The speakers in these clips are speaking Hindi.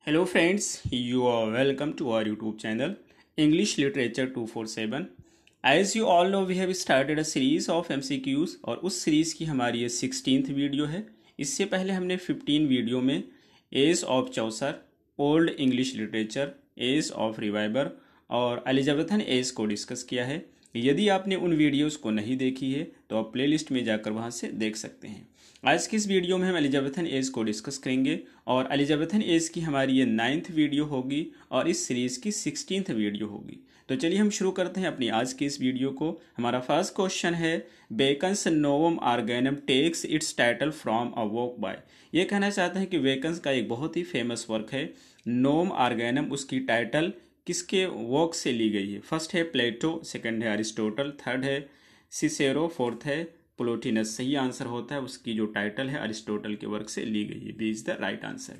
Hello friends, you are welcome to our YouTube channel English Literature 247। As you all know, we have started a series of MCQs और उस सीरीज की हमारी ये 16th वीडियो है। इससे पहले हमने 15 वीडियो में age of Chaucer, old English literature, age of revival और एलिजाबेथन एज को डिस्कस किया है। यदि आपने उन वीडियोस को नहीं देखी है तो आप प्लेलिस्ट में जाकर वहां से देख सकते हैं। आज की इस वीडियो में हम एलिजाबेथन एज को डिस्कस करेंगे और एलिजाबेथन एज की हमारी ये 9th वीडियो होगी और इस सीरीज की 16th वीडियो होगी। तो चलिए हम शुरू करते हैं अपनी आज की इस वीडियो को। हमारा फर्स्ट क्वेश्चन है, Bacon's Novum Organum takes its title from a work by. ये कहना चाहते हैं कि बेकन्स का एक बहुत ही फेमस वर्क है नोवम आर्गेनम, उसकी टाइटल किसके वर्क से ली गई है? फर्स्ट है प्लेटो, सेकंड है अरिस्टोटल, थर्ड है सिसेरो, फोर्थ है प्लोटिनस। सही आंसर होता है उसकी जो टाइटल है अरिस्टोटल के वर्क से ली गई है। B is the right answer.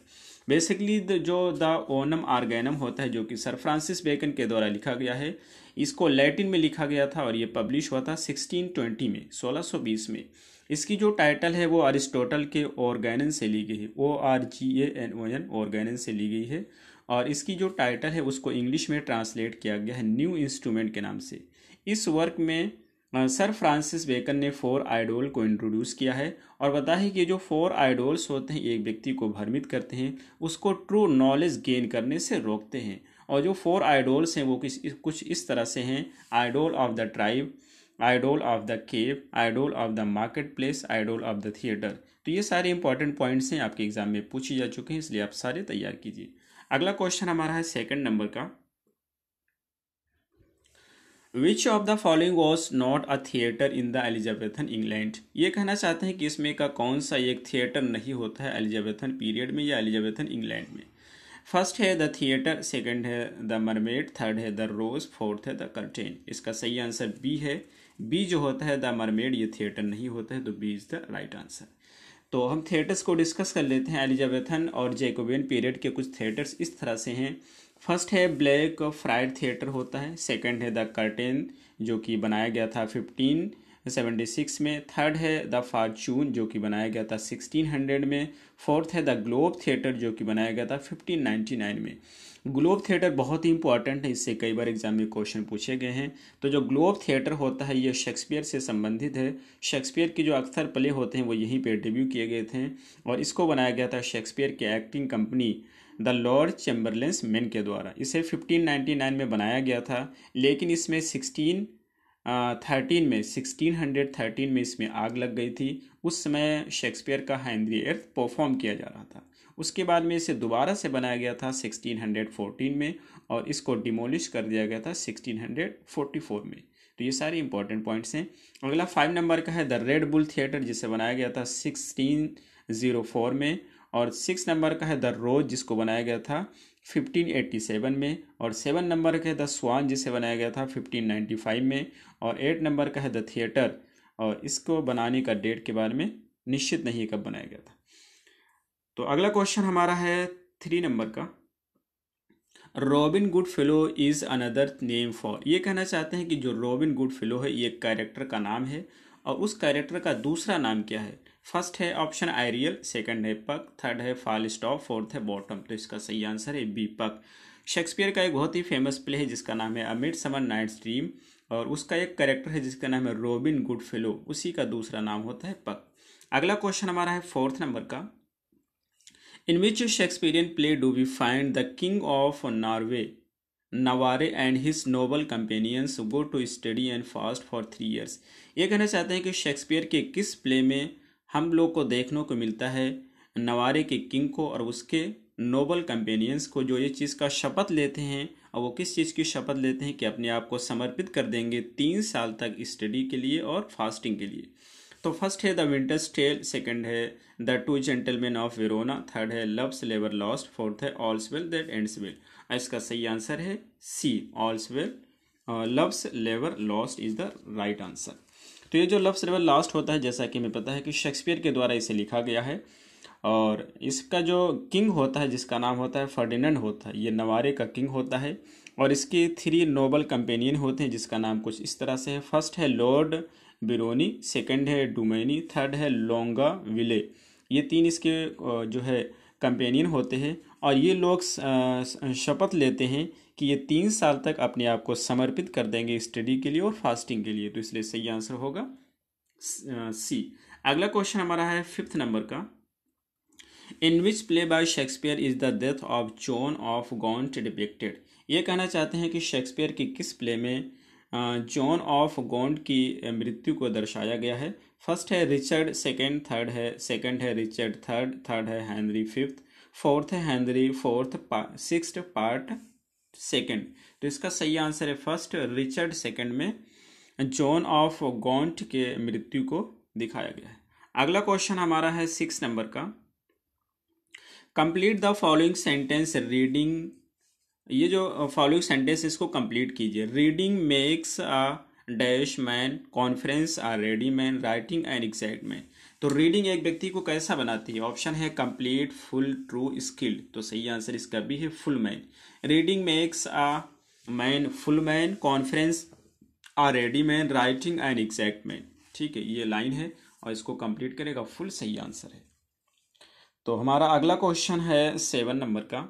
Basically जो द ओनम आर्गेनम होता है, जो कि सर फ्रांसिस बेकन के द्वारा लिखा गया है, इसको लैटिन में लिखा गया था और ये पब्लिश हुआ था 1620 में, 1620 में। इसकी जो टाइटल है वो अरिस्टोटल के ऑर्गेनन से ली गई है, ORGANON, ऑर्गेनन से ली गई है। और इसकी जो टाइटल है उसको इंग्लिश में ट्रांसलेट किया गया है न्यू इंस्ट्रूमेंट के नाम से। इस वर्क में सर फ्रांसिस बेकन ने 4 आइडोल को इंट्रोड्यूस किया है और बताया है कि जो 4 आइडोल्स होते हैं एक व्यक्ति को भ्रमित करते हैं, उसको ट्रू नॉलेज गेन करने से रोकते हैं। और जो 4 आइडोल्स हैं वो कुछ इस तरह से हैं: idol of the tribe, idol of the cave, idol of the market place, idol of the theatre. तो ये सारे इंपॉर्टेंट पॉइंट्स हैं, आपके एग्जाम में पूछे जा चुके हैं, इसलिए आप सारे तैयार कीजिए। अगला क्वेश्चन हमारा है सेकंड नंबर का, which of the following was not a theatre in the Elizabethan England. ये कहना चाहते हैं कि इसमें का कौन सा एक थिएटर नहीं होता है एलिजाबेथन पीरियड में या एलिजाबेथन इंग्लैंड में। फर्स्ट है द थिएटर, सेकंड है द मरमेड, थर्ड है द रोज, फोर्थ है द कर्टेन। इसका सही आंसर बी है। बी जो होता है द मरमेड, ये थिएटर नहीं होता है, तो B is the right answer. तो हम थिएटर्स को डिस्कस कर लेते हैं। एलिजाबेथन और जैकोबियन पीरियड के कुछ थिएटर्स इस तरह से हैं। फर्स्ट है ब्लैक फ्राइड थिएटर होता है, सेकंड है द कर्टेन जो कि बनाया गया था 1576 में, थर्ड है द फॉर्चून जो कि बनाया गया था 1600 में, फोर्थ है द ग्लोब थिएटर जो कि बनाया गया था 1599 में। ग्लोब थिएटर बहुत ही इंपॉर्टेंट है, इससे कई बार एग्जाम में क्वेश्चन पूछे गए हैं। तो जो ग्लोब थिएटर होता है ये शेक्सपियर से संबंधित है। शेक्सपियर की जो अक्सर प्ले होते हैं वो यहीं पे डेब्यू किए गए थे और इसको बनाया गया था शेक्सपियर के acting company the Lord Chamberlain's Men के द्वारा। इसे 1599 में बनाया गया था, लेकिन इसमें 1613 में इसमें आग लग गई थी। उस समय शेक्सपियर का हेनरी एट्थ परफॉर्म किया जा रहा था। उसके बाद में इसे दोबारा से बनाया गया था 1614 में और इसको डिमोलिश कर दिया गया था 1644 में। तो ये सारे इंपॉर्टेंट पॉइंट्स हैं। अगला 5 नंबर का है द रेड बुल थिएटर, जिसे बनाया गया था 1604 में। और 6 नंबर का है द रोज, जिसको बनाया गया था 1587 में। और 7 नंबर का है द स्वान, जिसे बनाया गया था 1595 में। और 8 नंबर का है द थिएटर, और इसको बनाने का डेट के बारे में निश्चित नहीं है कब बनाया गया था। तो अगला क्वेश्चन हमारा है 3 नंबर का, robin Goodfellow is another name for. ये कहना चाहते हैं कि जो रॉबिन गुडफेलो है ये कैरेक्टर का नाम है और उस कैरेक्टर का दूसरा नाम क्या है। फर्स्ट है ऑप्शन आयरियल, सेकंड है पक, थर्ड है फालस्टॉप, फोर्थ है बॉटम। तो इसका सही आंसर है बी, पक। शेक्सपियर का एक बहुत ही फेमस प्ले है जिसका नाम है अ मिडसमर नाइट्स ड्रीम और उसका एक कैरेक्टर है जिसका नाम है रॉबिन गुडफेलो, उसी का दूसरा नाम होता है पक। अगला क्वेश्चन हमारा है 4th नंबर का, In which Shakespearean play do we find the king of Norway, Navarre and his noble companions go to study and fast for 3 years। ये कहना चाहते हैं कि शेक्सपियर के किस प्ले में हम लोग को देखने को मिलता है नवारे के किंग को और उसके नोबल कंपेनियंस को, जो ये चीज़ का शपथ लेते हैं। और वो किस चीज़ की शपथ लेते हैं कि अपने आप को समर्पित कर देंगे 3 साल तक स्टडी के लिए और फास्टिंग के लिए। तो फर्स्ट है द विंटर्स टेल, सेकंड है the Two Gentleman of Verona, third है लव्स लेवर लॉस्ट, फोर्थ है All's Well That Ends Well. इसका सही आंसर है सी, ऑल्स वेल लव्स लेवर Lost is the right answer. तो ये जो लव्स लेवर लॉस्ट होता है, जैसा कि हमें पता है कि शेक्सपियर के द्वारा इसे लिखा गया है और इसका जो किंग होता है जिसका नाम होता है फर्डिनेंड होता है, ये नवारे का किंग होता है। और इसके 3 नोबल कंपेनियन होते हैं जिसका नाम कुछ इस तरह से है। फर्स्ट है लॉर्ड बिरोनी, सेकंड है डुमेनी, थर्ड है लोंगा विले। ये 3 इसके जो है कंपेनियन होते हैं और ये लोग शपथ लेते हैं कि ये 3 साल तक अपने आप को समर्पित कर देंगे स्टडी के लिए और फास्टिंग के लिए। तो इसलिए सही आंसर होगा सी। अगला क्वेश्चन हमारा है 5th नंबर का। In which play by Shakespeare is the death of John of Gaunt depicted. ये कहना चाहते हैं कि शेक्सपियर की किस प्ले में जॉन ऑफ गॉन्ट की मृत्यु को दर्शाया गया है। फर्स्ट है रिचर्ड सेकंड, सेकंड है रिचर्ड थर्ड, थर्ड है हेनरी फिफ्थ, फोर्थ है Henry fourth, sixth part second. तो इसका सही आंसर है फर्स्ट, रिचर्ड सेकंड में जॉन ऑफ गॉन्ट के मृत्यु को दिखाया गया है। अगला क्वेश्चन हमारा है 6 नंबर का। Complete the following sentence reading. ये जो फॉलोइंग सेंटेंस इसको कंप्लीट कीजिए। Reading makes a dash man, conference a ready man, writing an exact man. तो रीडिंग एक व्यक्ति को कैसा बनाती है? ऑप्शन है कंप्लीट, फुल, ट्रू, स्किल्ड। तो सही आंसर इसका भी है full man. Reading makes a man full man, conference a ready man, writing an exact man. ठीक है, ये लाइन है और इसको कंप्लीट करेगा फुल, सही आंसर है। तो हमारा अगला क्वेश्चन है 7 नंबर का।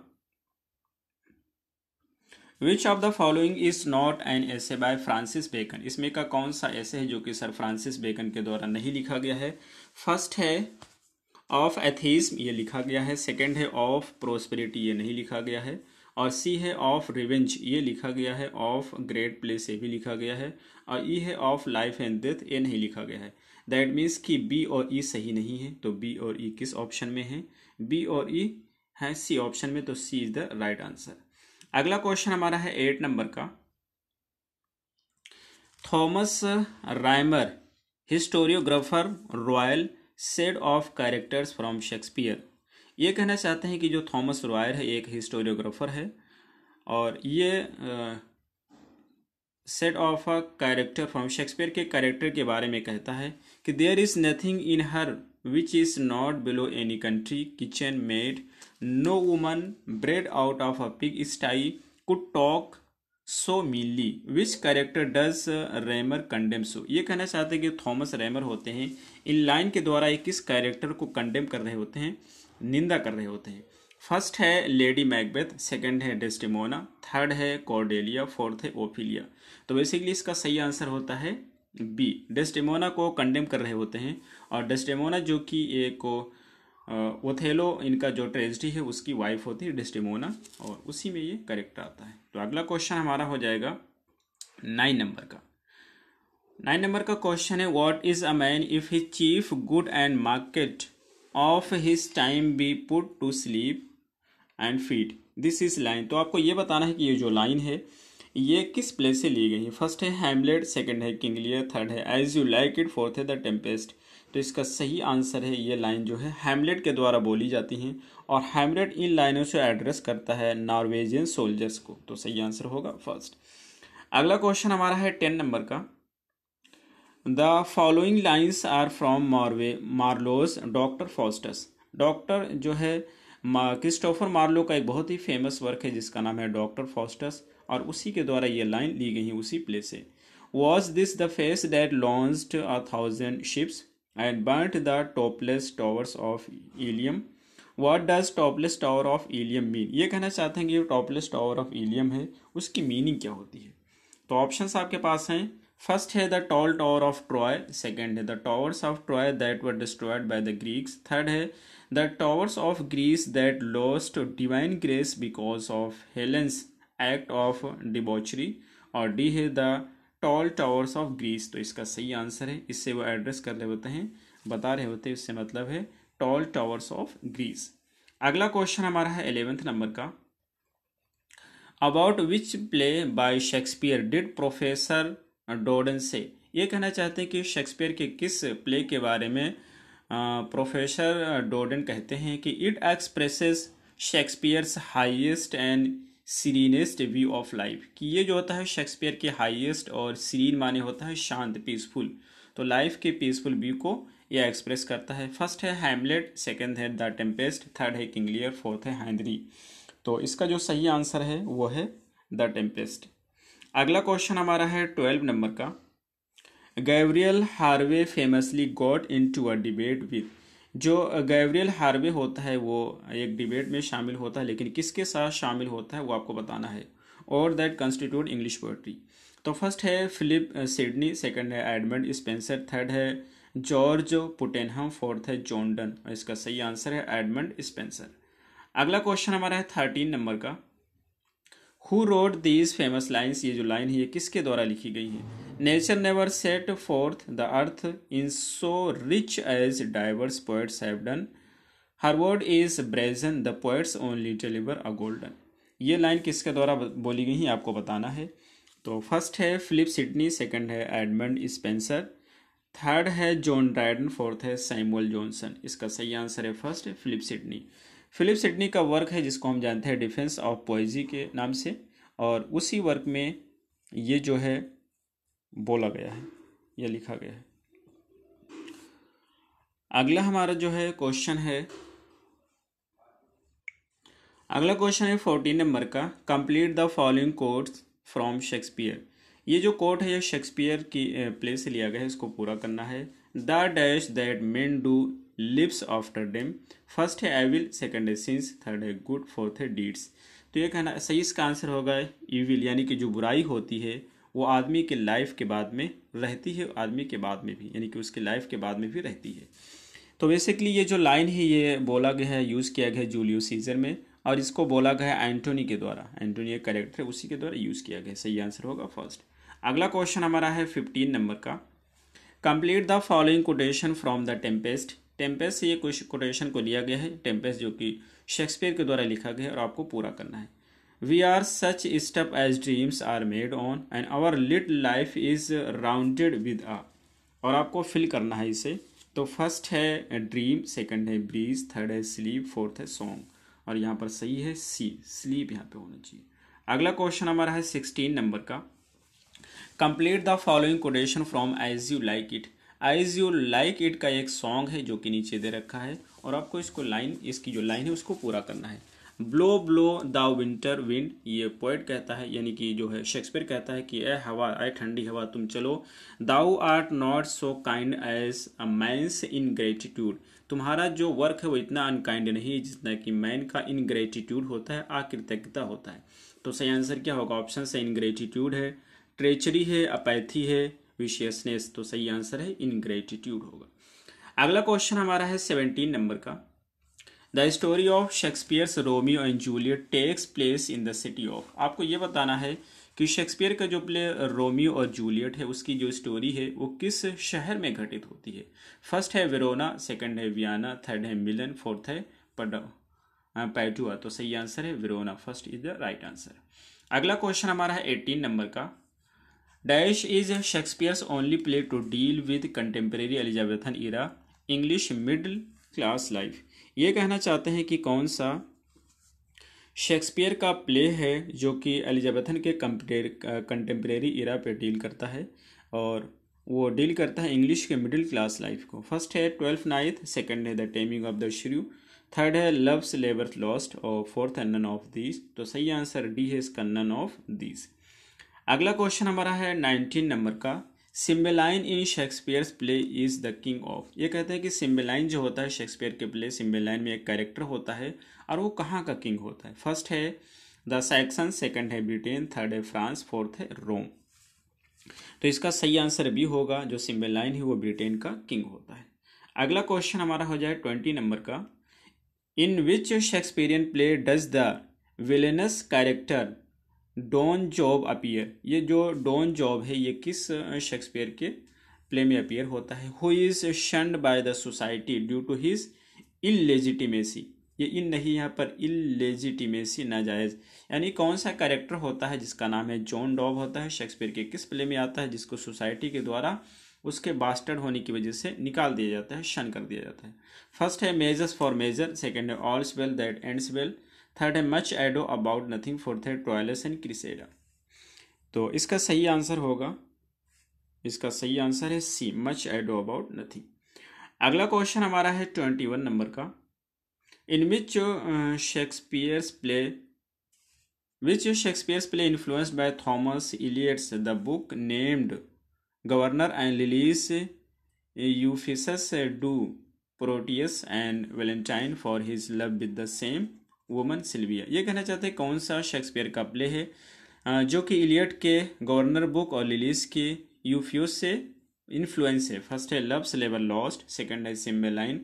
Which of the following is not an essay by Francis Bacon. इसमें का कौन सा ऐसे है जो कि सर फ्रांसिस बेकन के द्वारा नहीं लिखा गया है? फर्स्ट है ऑफ एथीज्म, ये लिखा गया है। सेकंड है ऑफ प्रोस्पेरिटी, ये नहीं लिखा गया है। और सी है ऑफ रिवेंज, ये लिखा गया है। ऑफ ग्रेट प्लेस, ये भी लिखा गया है। और ई है ऑफ लाइफ एंड डेथ, ये नहीं लिखा गया है। दैट मीन्स कि बी और ई सही नहीं है। तो बी और ई किस ऑप्शन में है? बी और ई है सी ऑप्शन में, तो C is the right answer. अगला क्वेश्चन हमारा है 8 नंबर का। Thomas Rymer historiographer royal said of characters from Shakespeare. ये कहना चाहते हैं कि जो थॉमस रॉयल है एक हिस्टोरियोग्राफर है और ये set of a character from Shakespeare के कैरेक्टर के बारे में कहता है कि there is nothing in her which is not below any country kitchen maid, no woman bred out of a pig sty could talk so meanly, which character does Rymer condemn so. ये कहना चाहते हैं कि थॉमस रेमर होते हैं, इन लाइन के द्वारा ये किस कैरेक्टर को कंडेम कर रहे होते हैं, निंदा कर रहे होते हैं। फर्स्ट है लेडी मैकबेथ, सेकंड है डेस्टिमोना, थर्ड है कॉर्डेलिया, फोर्थ है ओफिलिया। तो बेसिकली इसका सही आंसर होता है बी, डेस्टिमोना को कंडेम कर रहे होते हैं। और डेस्टिमोना जो कि एक ओथेलो इनका जो ट्रेजिडी है उसकी वाइफ होती है डेस्टिमोना, और उसी में ये करेक्ट आता है। तो अगला क्वेश्चन हमारा हो जाएगा 9 नंबर का। 9 नंबर का क्वेश्चन है what is a man if his chief good and market of his time be but to sleep and feed, this is line. तो आपको ये बताना है कि ये जो लाइन है ये किस प्ले से ली गई है। फर्स्ट है हैमलेट, सेकंड है किंग लियर, थर्ड है as you like it, fourth है द टेम्पेस्ट। तो इसका सही आंसर है ये लाइन जो है हैमलेट के द्वारा बोली जाती हैं और हैमलेट इन लाइनों से एड्रेस करता है नॉर्वेजियन सोल्जर्स को। तो सही आंसर होगा फर्स्ट। अगला क्वेश्चन हमारा है 10 नंबर का। The following lines are from Marlowe's Doctor Faustus. Doctor जो है क्रिस्टोफर मार्लो का एक बहुत ही फेमस वर्क है जिसका नाम है डॉक्टर फॉस्टस, और उसी के द्वारा ये लाइन ली गई है उसी प्ले से। Was this the face that launched 1,000 ships and burnt the topless towers of Ilium, what does topless tower of Ilium mean. ये कहना चाहते हैं कि जो टॉपलेस टावर ऑफ इलियम है उसकी मीनिंग क्या होती है। तो ऑप्शंस आपके पास हैं। फर्स्ट है the tall tower of Troy, second है the towers of Troy that were destroyed by the Greeks, third है the towers of Greece that lost divine grace because of Helen's act of debauchery, और डी है the tall towers of Greece. तो इसका सही आंसर है, इससे वो एड्रेस कर रहे होते हैं, बता रहे होते हैं, इससे मतलब है टॉल टावर्स ऑफ ग्रीस। अगला क्वेश्चन हमारा है 11th नंबर का। About which play by Shakespeare did Professor Dowden say. ये कहना चाहते हैं कि शेक्सपियर के किस प्ले के बारे में प्रोफेसर डोडन कहते हैं कि it expresses Shakespeare's highest and serenest view of life, कि ये जो होता है शेक्सपियर के हाईएस्ट और सीरीन माने होता है शांत, पीसफुल। तो लाइफ के पीसफुल व्यू को ये एक्सप्रेस करता है। फर्स्ट है हैमलेट, सेकंड है द टेम्पेस्ट, थर्ड है किंग लियर, फोर्थ है हेनरी। तो इसका जो सही आंसर है वो है द टेम्पेस्ट। अगला क्वेश्चन हमारा है 12 नंबर का। Gabriel Harvey famously got into a debate with. जो गैब्रियल हार्वे होता है वो एक डिबेट में शामिल होता है, लेकिन किसके साथ शामिल होता है वो आपको बताना है। और दैट कंस्टिट्यूट इंग्लिश पोएट्री। तो फर्स्ट है फिलिप सिडनी, सेकंड है एडमंड स्पेंसर, थर्ड है जॉर्ज पुटेनहम, फोर्थ है जॉन डन। और इसका सही आंसर है एडमंड स्पेंसर। अगला क्वेश्चन हमारा है 13 नंबर का। Who wrote these famous lines, ये जो लाइन है ये किसके द्वारा लिखी गई है? Nature never set forth the earth in so rich as diverse poets have done, her word is brazen the poets only deliver a golden. ये लाइन किसके द्वारा बोली गई है आपको बताना है। तो फर्स्ट है फिलिप सिडनी, सेकंड है एडमंड स्पेंसर, थर्ड है जॉन ड्रायडन, फोर्थ है सैमुअल जॉनसन। इसका सही आंसर है first Philip Sidney. Philip Sidney का वर्क है जिसको हम जानते हैं डिफेंस ऑफ पोएजी के नाम से, और उसी वर्क में ये जो है बोला गया है, यह लिखा गया है। अगला हमारा जो है क्वेश्चन है, अगला क्वेश्चन है 14 नंबर का। Complete the following quotes from Shakespeare. ये जो कोट है ये शेक्सपियर की प्ले से लिया गया है, इसको पूरा करना है। The dash that men do lives after them, first है एविल, सेकंड है सिंस, थर्ड है गुड, फोर्थ है डीड्स। तो ये कहना सही, इसका आंसर होगा ईविल, यानी कि जो बुराई होती है वो आदमी के लाइफ के बाद में रहती है, आदमी के बाद में भी, यानी कि उसके लाइफ के बाद में भी रहती है। तो बेसिकली ये जो लाइन है ये बोला गया है, यूज़ किया गया है जूलियस सीजर में, और इसको बोला गया है एंटोनी के द्वारा। एंटोनी एक कैरेक्टर है, उसी के द्वारा यूज़ किया गया है। सही आंसर होगा फर्स्ट। अगला क्वेश्चन हमारा है 15 नंबर का। Complete the following quotation from the Tempest. Tempest से ये कुछ कोटेशन को लिया गया है, टेम्पेस्ट जो कि शेक्सपियर के द्वारा लिखा गया है, और आपको पूरा करना है। We are such stuff as dreams are made on and our little life is rounded with a. और आपको फिल करना है इसे। तो फर्स्ट है ड्रीम, सेकंड है ब्रीज, थर्ड है स्लीप, फोर्थ है सॉन्ग। और यहाँ पर सही है सी, स्लीप यहाँ पे होना चाहिए। अगला क्वेश्चन हमारा है 16 नंबर का। Complete the following quotation from as you like it. As you like it का एक सॉन्ग है जो कि नीचे दे रखा है, और आपको इसको लाइन, इसकी जो लाइन है उसको पूरा करना है। Blow blow the winter wind, ये पोएट कहता है, यानी कि जो है शेक्सपियर कहता है कि ए हवा, ए ठंडी हवा तुम चलो। Thou art not so kind as a man's ingratitude, तुम्हारा जो वर्क है वो इतना अनकाइंड नहीं है जितना कि मैन का इनग्रेटिट्यूड होता है, अकृतज्ञता होता है। तो सही आंसर क्या होगा? ऑप्शन से इनग्रेटिट्यूड है, ट्रेचरी है, अपैथी है, विशियसनेस। तो सही आंसर है इनग्रेटिट्यूड होगा। अगला क्वेश्चन हमारा है 17 नंबर का। The story of Shakespeare's Romeo and Juliet takes place in the city of. आपको ये बताना है कि शेक्सपियर का जो प्ले रोमियो और जूलियट है उसकी जो स्टोरी है वो किस शहर में घटित होती है। फर्स्ट है वेरोना, सेकंड है वियना, थर्ड है मिलन, फोर्थ है पैडुआ। तो सही आंसर है Verona, first is the right answer. अगला क्वेश्चन हमारा है 18 नंबर का। Dash is Shakespeare's only play to deal with contemporary Elizabethan era English middle class life. ये कहना चाहते हैं कि कौन सा शेक्सपियर का प्ले है जो कि एलिजाबेथन के कंटेम्प्रेरी इरा पे डील करता है, और वो डील करता है इंग्लिश के मिडिल क्लास लाइफ को। फर्स्ट है 12th नाइट, सेकंड है the Taming of the Shrew, third है लव्स लेबर लॉस्ट, और फोर्थ है नन ऑफ दीज। तो सही आंसर डी है इसका, नन ऑफ दीज। अगला क्वेश्चन हमारा है 19 नंबर का। Cymbeline in Shakespeare's play is the king of. ये कहते हैं कि सिम्बेलाइन जो होता है शेक्सपियर के प्ले, सिम्बेलाइन में एक कैरेक्टर होता है और वो कहाँ का किंग होता है। फर्स्ट है द सैक्सन, सेकंड है ब्रिटेन, थर्ड है फ्रांस, फोर्थ है रोम। तो इसका सही आंसर भी होगा, जो सिम्बेलाइन है वो ब्रिटेन का किंग होता है। अगला क्वेश्चन हमारा हो जाए 20 नंबर का। In which Shakespearean play does the villainous character Don John appear. ये जो डॉन जॉब है ये किस शेक्सपियर के प्ले में अपीयर होता है। Who is shunned by the society due to his illegitimacy. ये इन नहीं, यहाँ पर इलेजिटिमेसी नाजायज, यानी कौन सा कैरेक्टर होता है जिसका नाम है जॉन डॉब होता है, शेक्सपियर के किस प्ले में आता है, जिसको सोसाइटी के द्वारा उसके बास्टर्ड होने की वजह से निकाल दिया जाता है, शन कर दिया जाता है। फर्स्ट है मेजर्स फॉर मेजर, सेकंड है All's Well That Ends Well, third है Much Ado About Nothing, fourth है ट्रोइलस एंड क्रिसेडा। तो इसका सही आंसर होगा, इसका सही आंसर है C, Much Ado About Nothing. अगला क्वेश्चन हमारा है 21 नंबर का। In which Shakespeare's play influenced by Thomas Elyot's the book named Governor and Lyly's Euphues do Proteus and Valentine for his love with the same woman Silvia. ये कहना चाहते हैं कौन सा शेक्सपियर का प्ले है जो कि इलियट के गवर्नर बुक और लिलीस के यूफ्यूस से इन्फ्लुएंस है। फर्स्ट है लव्स लेवर लॉस्ट, सेकंड है सिम्बेलाइन,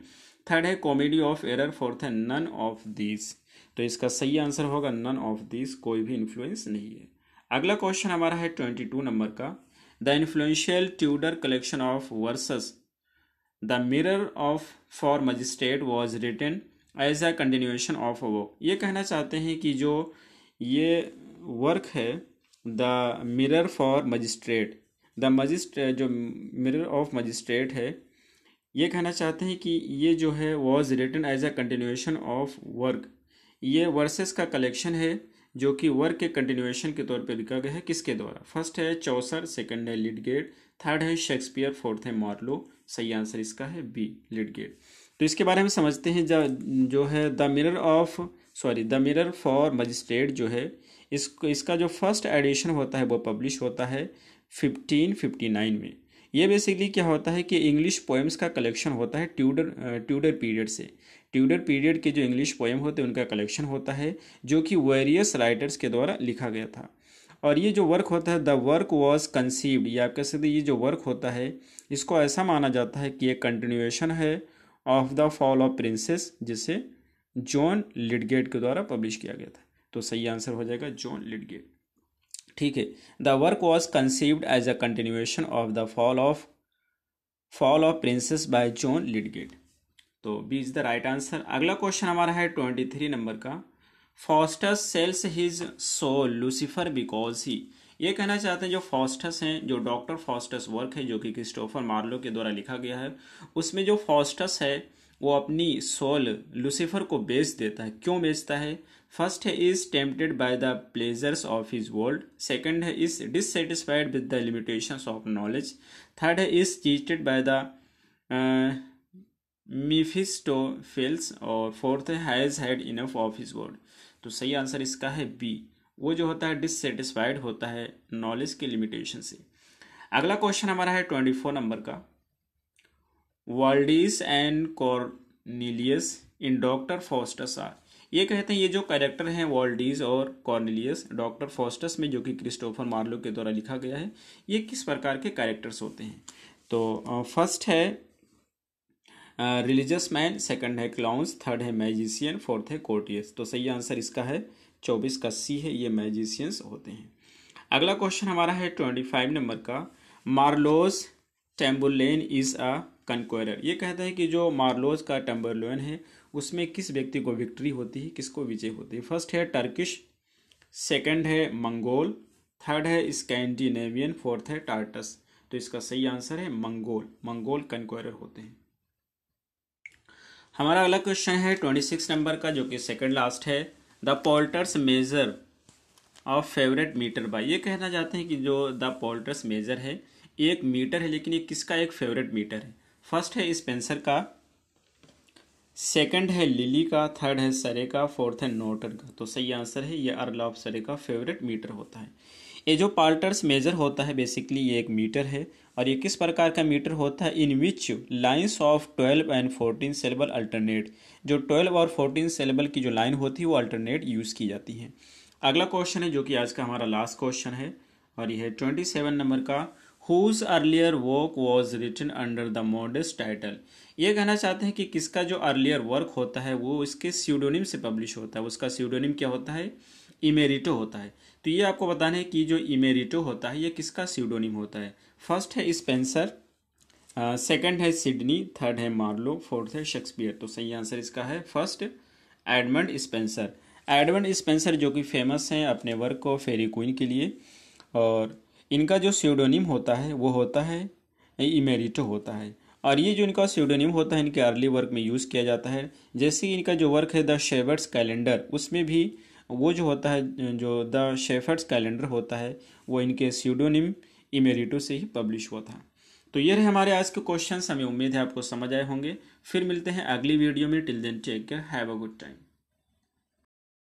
थर्ड है कॉमेडी ऑफ एरर, फोर्थ है नन ऑफ दीज। तो इसका सही आंसर होगा नन ऑफ दीज, कोई भी इन्फ्लुएंस नहीं है। अगला क्वेश्चन हमारा है 22 नंबर का। The influential Tudor collection of verses the mirror of for magistrate was written as a continuation of वो। ये कहना चाहते हैं कि जो ये वर्क है the mirror for magistrate, the magistrate जो मिरर ऑफ मजिस्ट्रेट है, ये कहना चाहते हैं कि ये जो है was written as a continuation of work. ये वर्सेस का कलेक्शन है जो कि वर्क के कंटिन्यूएशन के तौर पे लिखा गया है। किसके द्वारा? फर्स्ट है चौसर, सेकंड है लिडगेट, थर्ड है शेक्सपियर, फोर्थ है मार्लो। सही आंसर इसका है बी, लिडगेट। तो इसके बारे में समझते हैं। जो है द मिरर फॉर मजिस्ट्रेट जो है इसका जो फर्स्ट एडिशन होता है वो पब्लिश होता है 1559 में। ये बेसिकली क्या होता है कि इंग्लिश पोएम्स का कलेक्शन होता है ट्यूडर पीरियड से। ट्यूडर पीरियड के जो इंग्लिश पोएम होते हैं उनका कलेक्शन होता है जो कि वेरियस राइटर्स के द्वारा लिखा गया था। और ये जो वर्क होता है द वर्क वॉज कंसीव्ड, या आप कह सकते हैं ये जो वर्क होता है इसको ऐसा माना जाता है कि एक कंटिन्यूएशन है of the Fall of princess, जिसे जॉन लिडगेट के द्वारा पब्लिश किया गया था। तो सही आंसर हो जाएगा जॉन लिडगेट। ठीक है, the work was conceived as a continuation of the Fall of Princes by John Lydgate. तो B is the right answer. अगला क्वेश्चन हमारा है 23 नंबर का। Faustus sells his soul Lucifer because he. ये कहना चाहते हैं जो फॉस्टस हैं, जो डॉक्टर फॉस्टस वर्क है जो कि क्रिस्टोफर मार्लो के द्वारा लिखा गया है, उसमें जो फॉस्टस है वो अपनी सोल लूसीफर को बेच देता है। क्यों बेचता है? फर्स्ट है is tempted by the pleasures of his world, second है is dissatisfied with the limitations of knowledge, third है is cheated by the Mephistopheles, और फोर्थ है has had enough of his word. तो सही आंसर इसका है बी, वो जो होता है डिससेटिस्फाइड होता है नॉलेज के लिमिटेशन से। अगला क्वेश्चन हमारा है 24 नंबर का। Valdes and Cornelius in Doctor Faustus are. ये कहते हैं ये जो कैरेक्टर हैं वाल्डीज और कॉर्नेलियस डॉक्टर फॉस्टस में जो कि क्रिस्टोफर मार्लो के द्वारा लिखा गया है, ये किस प्रकार के कैरेक्टर्स होते हैं? तो फर्स्ट है रिलीजियस मैन, सेकंड है क्लाउन्स, थर्ड है मैजिशियन, फोर्थ है कोर्टियस। तो सही आंसर इसका है 24 का सी है, ये मैजिशियंस होते हैं। अगला क्वेश्चन हमारा है 25 नंबर का। Marlowe's Tamburlaine is a conqueror. ये कहता है कि जो मार्लोस का टेम्बरलेन है उसमें किस व्यक्ति को विक्ट्री होती है, किसको विजय होती है? फर्स्ट है टर्किश, सेकंड है मंगोल, थर्ड है स्कैंडिनेवियन, फोर्थ है टार्टस। तो इसका सही आंसर है मंगोल कनक्वेरर होते हैं। हमारा अगला क्वेश्चन है 26 नंबर का जो कि सेकंड लास्ट है। The Poulter's measure of favourite metre by. ये कहना चाहते हैं कि जो द पोल्टर्स मेजर है एक मीटर है, लेकिन ये किसका एक फेवरेट मीटर है? फर्स्ट है स्पेंसर का, सेकंड है लिली का, थर्ड है सरे का, फोर्थ है नोटर का। तो सही आंसर है ये अर्ल ऑफ सरे का फेवरेट मीटर होता है। ये जो पोल्टर्स मेजर होता है बेसिकली ये एक मीटर है, और ये किस प्रकार का मीटर होता है? In which lines of 12 and 14 syllable alternate. जो 12 और 14 सिलेबल की जो लाइन होती है वो अल्टरनेट यूज़ की जाती है। अगला क्वेश्चन है जो कि आज का हमारा लास्ट क्वेश्चन है, और ये है 27 नंबर का। Whose earlier work was written under the modest title. ये कहना चाहते हैं कि किसका जो अर्लियर वर्क होता है वो इसके स्यूडोनिम से पब्लिश होता है। उसका स्यूडोनिम क्या होता है? इमेरिटो होता है। तो ये आपको बताना है कि जो इमेरिटो होता है ये किसका स्यूडोनिम होता है? फर्स्ट है स्पेंसर, सेकंड है सिडनी, थर्ड है मार्लो, फोर्थ है शेक्सपियर। तो सही आंसर इसका है first Edmund Spenser. Edmund Spenser जो कि फेमस हैं अपने वर्क को फेरी क्वीन के लिए, और इनका जो स्यूडोनिम होता है वो होता है इमेरिटो होता है। और ये जो इनका स्यूडोनिम होता है इनके अर्ली वर्क में यूज़ किया जाता है। जैसे कि इनका जो वर्क है द शेफर्ड्स कैलेंडर, उसमें भी वो जो होता है जो द शेफर्ड्स कैलेंडर होता है वो इनके स्यूडोनिम इमेरिटो से ही पब्लिश हुआ था। तो ये रहे हमारे आज के क्वेश्चंस, हमें उम्मीद है आपको समझ आए होंगे। फिर मिलते हैं अगली वीडियो में। Till then take care, have a good time.